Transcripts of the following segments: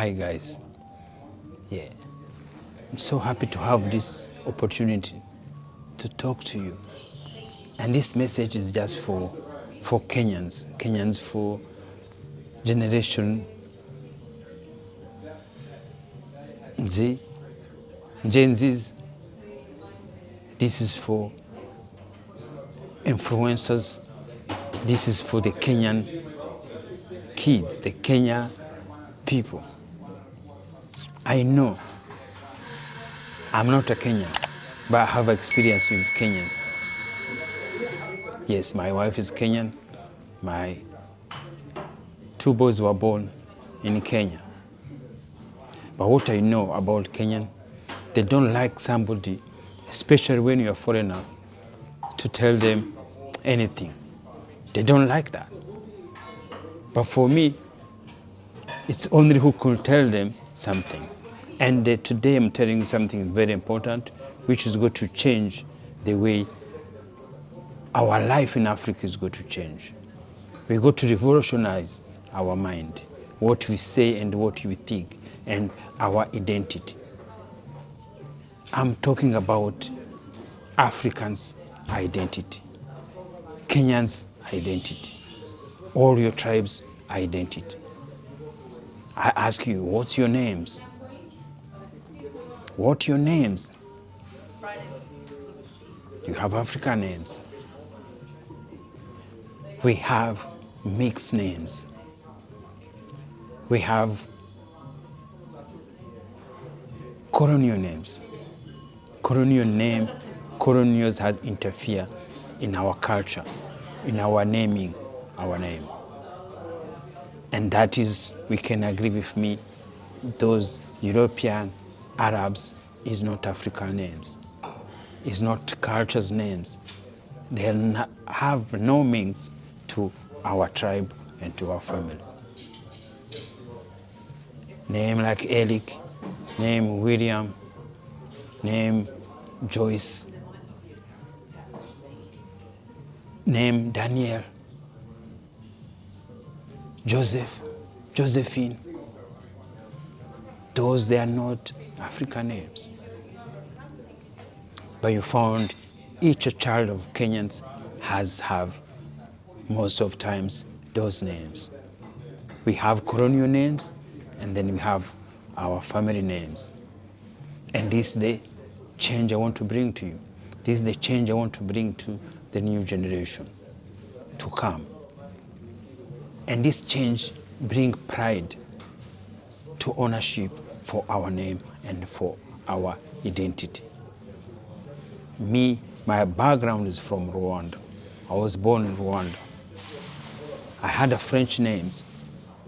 Hi guys. Yeah, I'm so happy to have this opportunity to talk to you. And this message is just for Kenyans for generation Z, Gen Zs. This is for influencers. This is for the Kenyan kids, the Kenya people. I know I'm not a Kenyan, but I have experience with Kenyans. Yes, my wife is Kenyan. My two boys were born in Kenya. But what I know about Kenyan, they don't like somebody, especially when you're a foreigner, to tell them anything. They don't like that. But for me, it's only who could tell them some things. And today I'm telling you something very important, which is going to change the way our life in Africa is going to change. We're going to revolutionize our mind, what we say and what we think, and our identity. I'm talking about Africans' identity, Kenyans' identity, all your tribes' identity. I ask you, what's your names? What are your names? You have African names. We have mixed names. We have colonial names. Colonials has interfered in our culture, in our naming, our name. And that is, we can agree with me, those European Arabs is not African names. It's not culture's names. They have no means to our tribe and to our family. Name like Eric, name William, name Joyce, name Daniel, Joseph, Josephine. Those, they are not African names. But you found each child of Kenyans have most of times those names. We have colonial names, and then we have our family names. And this is the change I want to bring to you. This is the change I want to bring to the new generation to come. And this change brings pride to ownership for our name and for our identity. Me, my background is from Rwanda. I was born in Rwanda. I had a French name,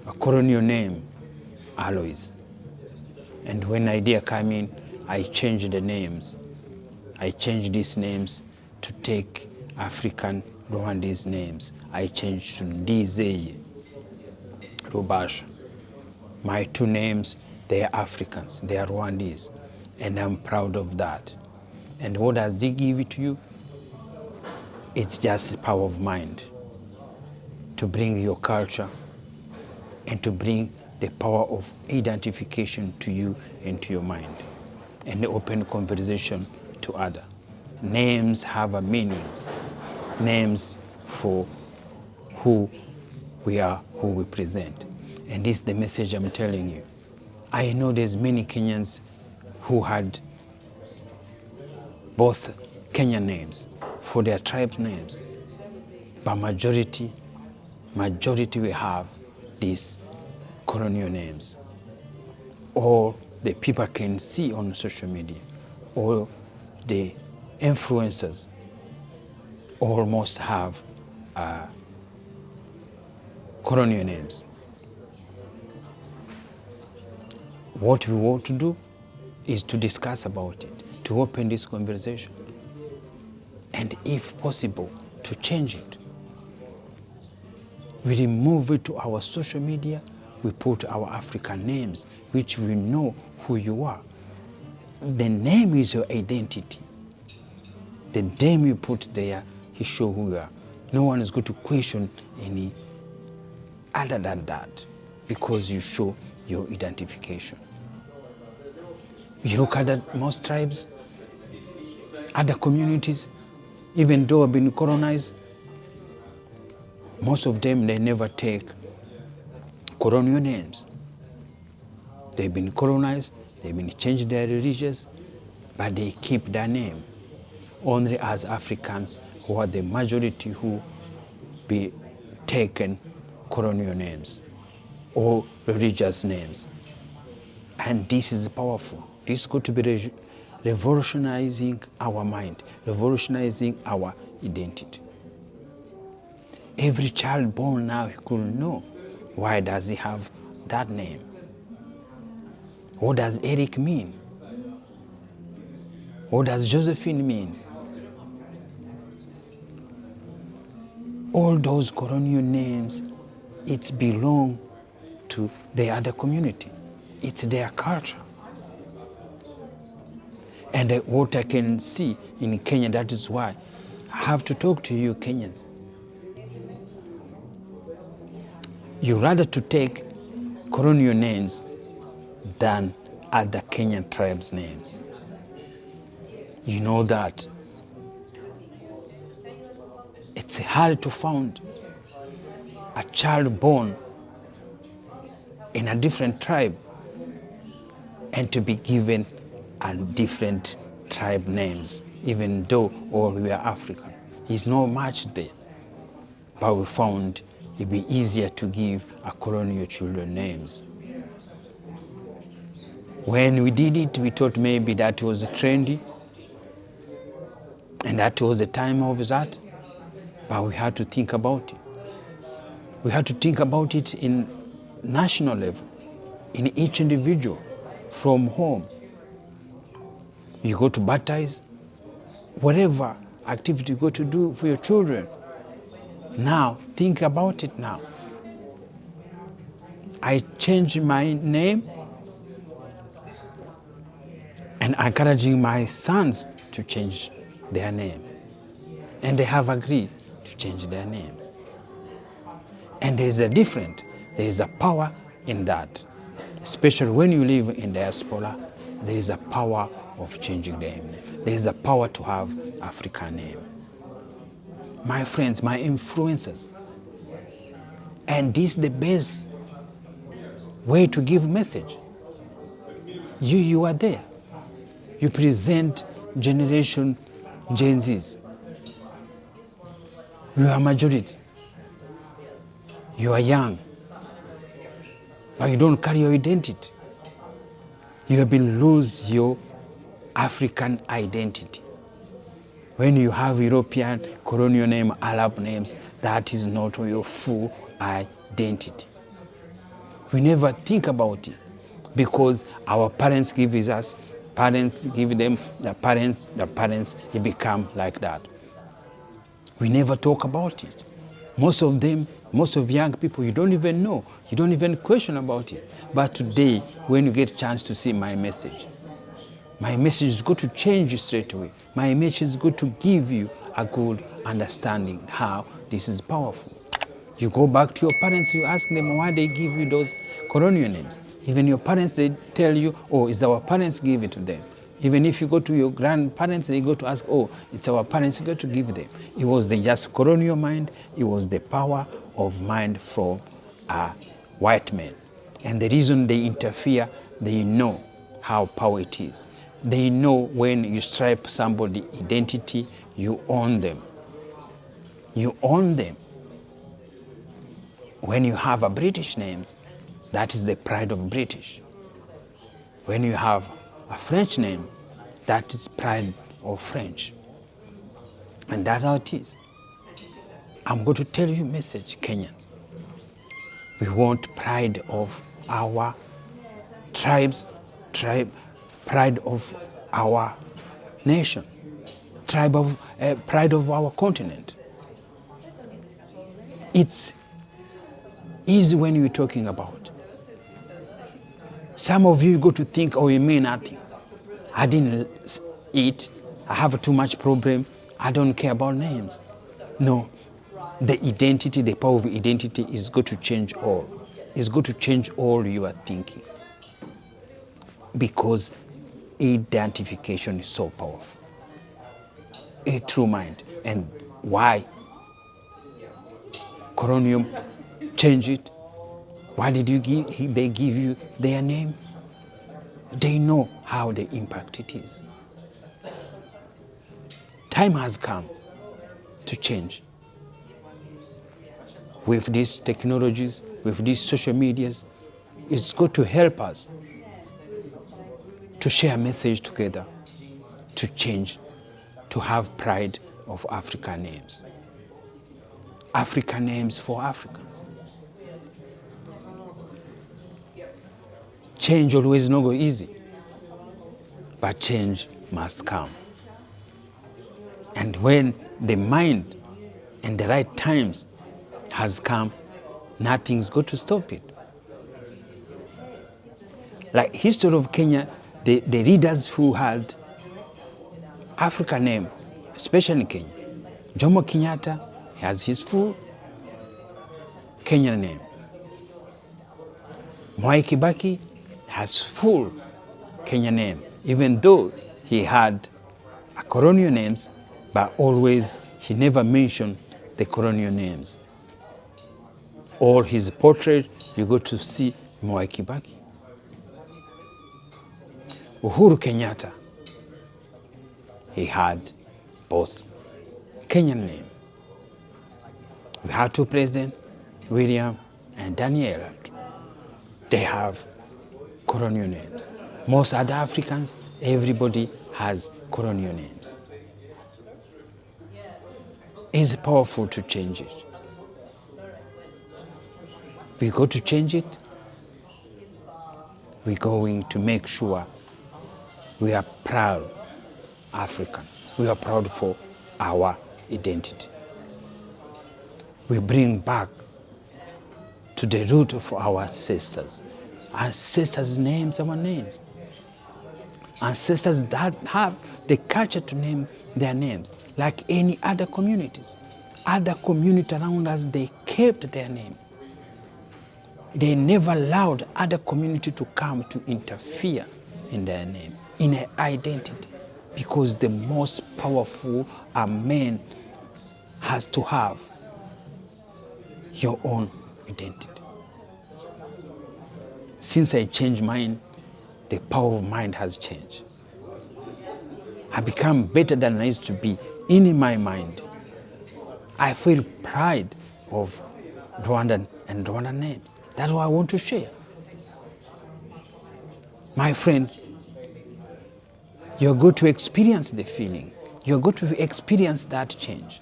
a colonial name, Alois. And when idea came in, I changed the names. I changed these names to take African Rwandese names. I changed to Ndizeye, Rubasha. My two names, they are Africans, they are Rwandese, and I'm proud of that. And what does it give it to you? It's just the power of mind to bring your culture and to bring the power of identification to you and to your mind, and the open conversation to others. Names have a meanings. Names for who we are, who we present. And this is the message I'm telling you. I know there's many Kenyans who had both Kenyan names for their tribe's names, but majority we have these colonial names. Or the people can see on social media, or the influencers almost have colonial names. What we want to do is to discuss about it, to open this conversation, and if possible, to change it. We remove it to our social media, we put our African names, which we know who you are. The name is your identity. The name you put there, he shows who you are. No one is going to question any other than that. because you show your identification. You look at most tribes, other communities, even though have been colonized, most of them, they never take colonial names. They've been colonized, they've been changed their religions, but they keep their name. Only as Africans, who are the majority, who be taken colonial names or religious names. And this is powerful. This is going to be revolutionizing our mind, revolutionizing our identity. Every child born now, he could know, why does he have that name? What does Eric mean? What does Josephine mean? All those colonial names, it belong to the other community. It's their culture. And what I can see in Kenya, that is why I have to talk to you Kenyans. You rather to take colonial names than other Kenyan tribes' names. You know that it's hard to find a child born in a different tribe and to be given a different tribe names, even though all we are African. It's not much there. But we found it'd be easier to give a colonial children names. When we did it, we thought maybe that was trendy, and that was the time of that, but we had to think about it. We had to think about it in national level, in each individual, from home. You go to baptize, whatever activity you go to do for your children. Now, think about it now. I changed my name and encouraging my sons to change their name. And they have agreed to change their names. And there is a difference, there is a power in that. Especially when you live in diaspora, there is a power of changing the name. There is a power to have African name. My friends, my influencers. And this is the best way to give message. You are there. You present generation Gen Zs. You are majority. You are young, but you don't carry your identity. You have been lose your African identity. When you have European colonial name, Arab names, that is not your full identity. We never think about it because our parents give us, parents give them, the parents, it become like that. We never talk about it. Most of them, most of young people, you don't even know, you don't even question about it. But today, when you get a chance to see my message is going to change you straight away. My message is going to give you a good understanding how this is powerful. You go back to your parents, you ask them why they give you those colonial names. Even your parents, they tell you, oh, it's our parents give it to them. Even if you go to your grandparents, they go to ask, oh, it's our parents, you go to give them. It was the just colonial mind, it was the power of mind from a white man. And the reason they interfere, they know how power it is. They know when you stripe somebody's identity, you own them. You own them. When you have a British names, that is the pride of British. When you have a French name, that is pride of French. And that's how it is. I'm going to tell you a message, Kenyans. We want pride of our tribes, pride of our nation, pride of our continent. It's easy when you're talking about. Some of you go to think, oh, you mean nothing. I didn't eat, I have too much problem, I don't care about names. No, the identity, the power of identity is going to change all. is going to change all your thinking, because identification is so powerful. A true mind. And why Coronium change it? Why did they give you their name? They know how the impact it is. Time has come to change. With these technologies, with these social medias, it's going to help us to share a message together, to change, to have pride of African names. African names for Africans. Change always not go easy, but change must come. And when the mind and the right times has come, nothing's going to stop it. Like history of Kenya, the leaders who had African name, especially in Kenya, Jomo Kenyatta has his full Kenyan name. Mwai Kibaki has full Kenyan name, even though he had a colonial names, but always he never mentioned the colonial names. All his portrait, you go to see Mwai Kibaki. Uhuru Kenyatta, he had both Kenyan name. We have two presidents, William and Daniel. They have colonial names. Most other Africans, everybody has colonial names. It's powerful to change it. We go to change it. We're going to make sure we are proud African. We are proud for our identity. We bring back to the root of our ancestors. Ancestors' names, our names. Ancestors that have the culture to name their names, like any other communities. Other communities around us, they kept their name. They never allowed other community to come to interfere in their name, in their identity, because the most powerful a man has to have your own identity. Since I changed mine, the power of mind has changed. I become better than I used to be in my mind. I feel pride of Rwandan and Rwandan names. That's what I want to share. My friend, you're going to experience the feeling. You're going to experience that change,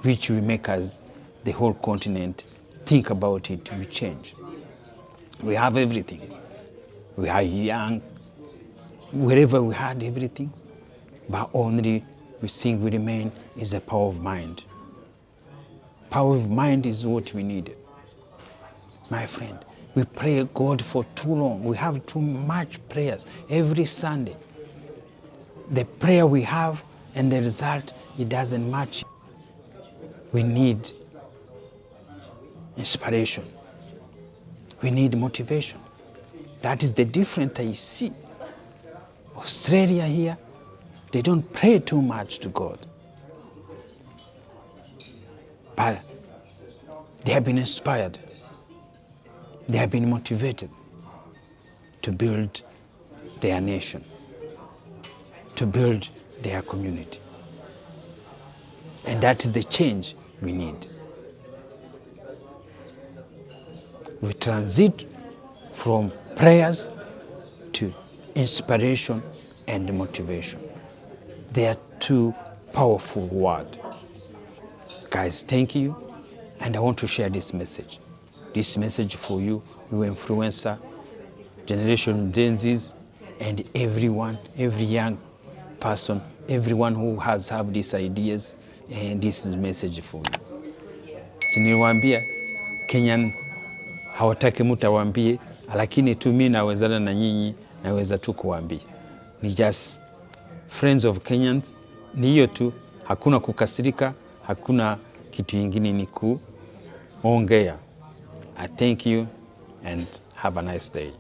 which will make us, the whole continent, think about it, will change. We have everything. We are young, wherever we had everything, but only we think we remain is the power of mind. Power of mind is what we need. My friend, we pray God for too long. We have too much prayers every Sunday. The prayer we have and the result, it doesn't match. We need inspiration. We need motivation. That is the difference I see. Australia here, they don't pray too much to God. But they have been inspired. They have been motivated to build their nation, to build their community. And that is the change we need. We transit from prayers to inspiration and motivation. They are two powerful words. Guys, thank you. And I want to share this message. This message for you, you influencer, generation Gen Zs, and everyone, every young person, everyone who has these ideas, and this is a message for you. Siniwaambia Kenyan hawataki mtu awaambie, lakini tu mimi nawezana na nyinyi, naweza tu kuwaambia. Ni just friends of Kenyans, ni hiyo tu, hakuna kukasirika, hakuna kitu kingine, ni kuongea. I thank you and have a nice day.